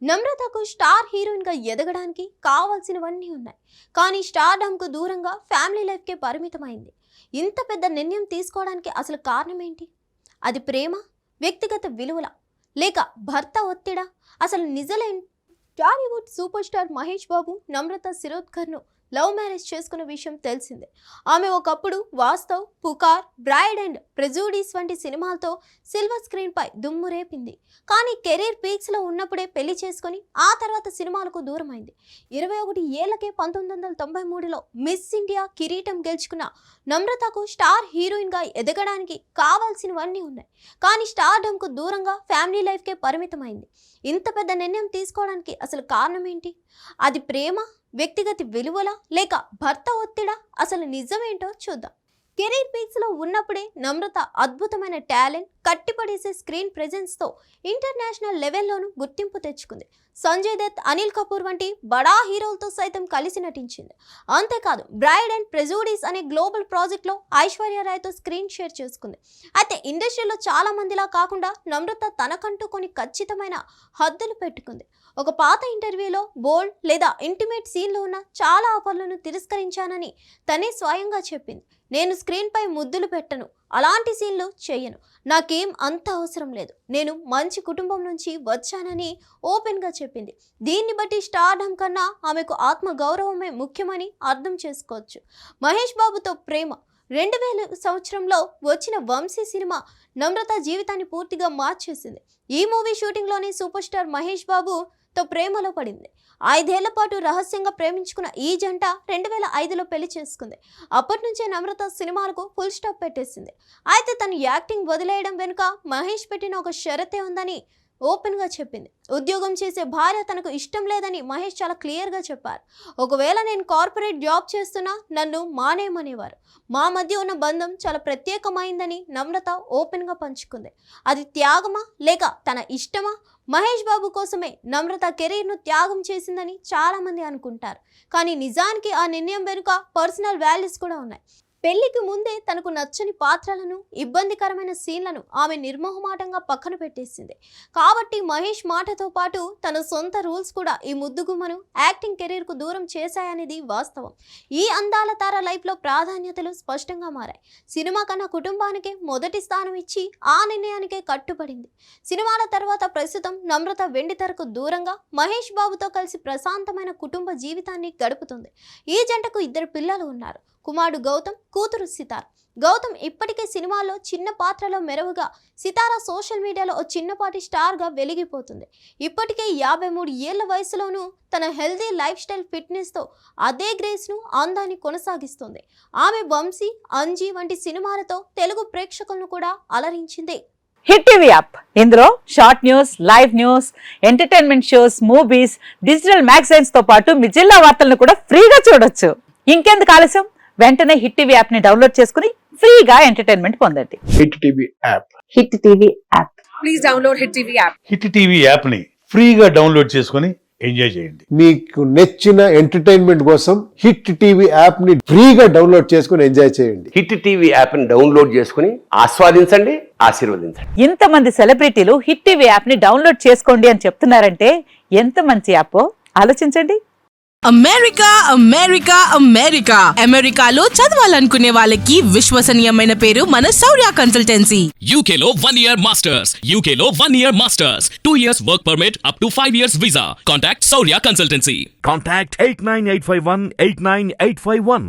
నమ్రతకు star heroine గా ఎదగడానికి కావాల్సినవన్నీ ఉన్నాయి. కానీ స్టార్డమ్ కు దూరంగా ఫ్యామిలీ లైఫ్ కే పరిమితమైంది. ఇంత పెద్ద నిర్ణయం తీసుకోవడానికి అసలు కారణం ఏంటి? అది ప్రేమ, వ్యక్తిగత విలువల, లేక భర్త ఒత్తిడా? అసలు నిజలేం? టాలీవుడ్ సూపర్ స్టార్ మహేష్ బాబు నమ్రత శిరోద్కర్ను లవ్ మ్యారేజ్ చేసుకున్న విషయం తెలిసిందే. ఆమె ఒకప్పుడు వాస్తవ్, పుకార్, బ్రైడ్ అండ్ ప్రెజుడిస్ వంటి సినిమాలతో సిల్వర్ స్క్రీన్ పై దుమ్ము రేపింది. కానీ కెరీర్ పీక్స్ లో ఉన్నప్పుడే పెళ్లి చేసుకుని ఆ తర్వాత సినిమాలకు దూరమైంది. 21 ఏళ్లకే 1993లో మిస్ ఇండియా కిరీటం గెలుచుకున్న నమ్రతకు స్టార్ హీరోయిన్ గా ఎదగడానికి కావాల్సినవన్నీ ఉన్నాయి. కానీ స్టార్డమ్ కు దూరంగా ఫ్యామిలీ లైఫ్ కే పరిమితమైంది. ఇంత పెద్ద నిర్ణయం తీసుకోవడానికి అసలు కారణం ఏంటి? అది ప్రేమ, వ్యక్తిగత విలువల, లేక భర్త ఒత్తిడా? అసలు నిజమేంటో చూద్దాం. కెరీర్ పీక్స్ లో ఉన్నప్పుడే నమ్రత అద్భుతమైన టాలెంట్, కట్టిపడేసే స్క్రీన్ ప్రెజెన్స్ తో ఇంటర్నేషనల్ లెవెల్లోనూ గుర్తింపు తెచ్చుకుంది. సంజయ్ దత్, అనిల్ కపూర్ వంటి బడా హీరోలతో సైతం కలిసి నటించింది. అంతేకాదు, బ్రైడ్ అండ్ ప్రెజుడిస్ అనే గ్లోబల్ ప్రాజెక్ట్ లో ఐశ్వర్య రాయ్తో స్క్రీన్ షేర్ చేసుకుంది. అయితే ఇండస్ట్రీలో చాలా మందిలా కాకుండా నమ్రత తనకంటూ కొన్ని ఖచ్చితమైన హద్దులు పెట్టుకుంది. ఒక పాత ఇంటర్వ్యూలో బోల్డ్ లేదా ఇంటిమేట్ సీన్లో ఉన్న చాలా ఆఫర్లను తిరస్కరించానని తనే స్వయంగా చెప్పింది. నేను స్క్రీన్ పై ముద్దులు పెట్టను, అలాంటి సీన్లు చేయను, నాకేం అంత అవసరం లేదు, నేను మంచి కుటుంబం నుంచి వచ్చానని ఓపెన్గా చెప్పింది. దీన్ని బట్టి స్టార్డమ్ కన్నా ఆమెకు ఆత్మ గౌరవమే ముఖ్యమని అర్థం చేసుకోవచ్చు. మహేష్ బాబుతో ప్రేమ 2000 సంవత్సరంలో వచ్చిన వంశీ సినిమా నమ్రత జీవితాన్ని పూర్తిగా మార్చేసింది. ఈ మూవీ షూటింగ్లోనే సూపర్ స్టార్ మహేష్ బాబుతో ప్రేమలో పడింది. 5 ఏళ్ల పాటు రహస్యంగా ప్రేమించుకున్న ఈ జంట 2005లో పెళ్లి చేసుకుంది. అప్పటి నుంచే నమ్రత సినిమాలకు ఫుల్ స్టాప్ పెట్టేసింది. అయితే తను యాక్టింగ్ వదిలేయడం వెనుక మహేష్ పెట్టిన ఒక షరతే ఉందని ఓపెన్గా చెప్పింది. ఉద్యోగం చేసే భార్య తనకు ఇష్టం లేదని మహేష్ చాలా క్లియర్గా చెప్పారు. ఒకవేళ నేను కార్పొరేట్ జాబ్ చేస్తున్నా నన్ను మానేయమనేవారు. మా మధ్య ఉన్న బంధం చాలా ప్రత్యేకమైందని నమ్రత ఓపెన్గా పంచుకుంది. అది త్యాగమా లేక తన ఇష్టమా? మహేష్ బాబు కోసమే నమ్రత కెరీర్ను త్యాగం చేసిందని చాలామంది అనుకుంటారు. కానీ నిజానికి ఆ నిర్ణయం వెనుక పర్సనల్ వాల్యూస్ కూడా ఉన్నాయి. పెళ్లికి ముందే తనకు నచ్చని పాత్రలను, ఇబ్బందికరమైన సీన్లను ఆమె నిర్మోహమాటంగా పక్కన పెట్టేసింది. కాబట్టి మహేష్ మాటతో పాటు తన సొంత రూల్స్ కూడా ఈ ముద్దుగుమ్మను యాక్టింగ్ కెరీర్కు దూరం చేశాయనేది వాస్తవం. ఈ అందాల తార లైఫ్లో ప్రాధాన్యతలు స్పష్టంగా మారాయి. సినిమా కన్నా కుటుంబానికే మొదటి స్థానం ఇచ్చి ఆ నిర్ణయానికే కట్టుబడింది. సినిమాల తర్వాత ప్రస్తుతం నమ్రత వెండితెరకు దూరంగా మహేష్ బాబుతో కలిసి ప్రశాంతమైన కుటుంబ జీవితాన్ని గడుపుతుంది. ఈ జంటకు 2 పిల్లలు ఉన్నారు. కుమారుడు గౌతమ్, కూతురు సితార. గౌతమ్ ఇప్పటికే సినిమాల్లో చిన్న పాత్రలో మెరువుగా, సితార సోషల్ మీడియాలో ఓ చిన్నపాటి స్టార్గా వెలిగిపోతుంది. ఇప్పటికే 53 ఏళ్ల వయసులోనూ తన హెల్దీ లైఫ్ స్టైల్, ఫిట్నెస్తో అదే గ్రేస్ను, అందాన్ని కొనసాగిస్తుంది. ఆమె వంశీ, అంజీ వంటి సినిమాలతో తెలుగు ప్రేక్షకులను కూడా అలరించింది. హిట్ టీవీ యాప్, ఇందులో short news, live news, entertainment shows, movies, digital magazines తో పాటు మీ జిల్లా వార్తలను కూడా ఫ్రీగా చూడొచ్చు. ఇంకెందుకు ఆలస్యం? వెంటనే హిట్ టీవీ యాప్ ని డౌన్లోడ్ చేసుకుని ఫ్రీగా ఎంటర్టైన్మెంట్ పొందండి. Hit TV app. Hit TV app. Please download hit TV app. Hit TV app ని ఫ్రీగా డౌన్లోడ్ చేసుకుని ఎంజాయ్ చేయండి. మీకు నచ్చిన ఎంటర్టైన్మెంట్ కోసం హిట్ టీవీ యాప్ ని ఫ్రీగా డౌన్లోడ్ చేసుకుని ఎంజాయ్ చేయండి. హిట్ టీవీ యాప్ ని డౌన్లోడ్ చేసుకుని ఆస్వాదించండి, ఆశీర్వదించండి. ఇంతమంది సెలబ్రిటీలు హిట్ టీవీ యాప్ ని డౌన్లోడ్ చేసుకోండి అని చెప్తున్నారంటే ఎంత మంచి యాప్ ఆలోచించండి. అమెరికా అమెరికా అమెరికా అమెరికాలో చదవాలనుకునే వాళ్ళకి విశ్వసనీయమైన పేరు మన శౌర్య కన్సల్టెన్సీ. UK లో 1 year masters. UK లో 1 year masters. 2 years work permit up to 5 years visa. Contact Saurya Consultancy. Contact 89851 89851.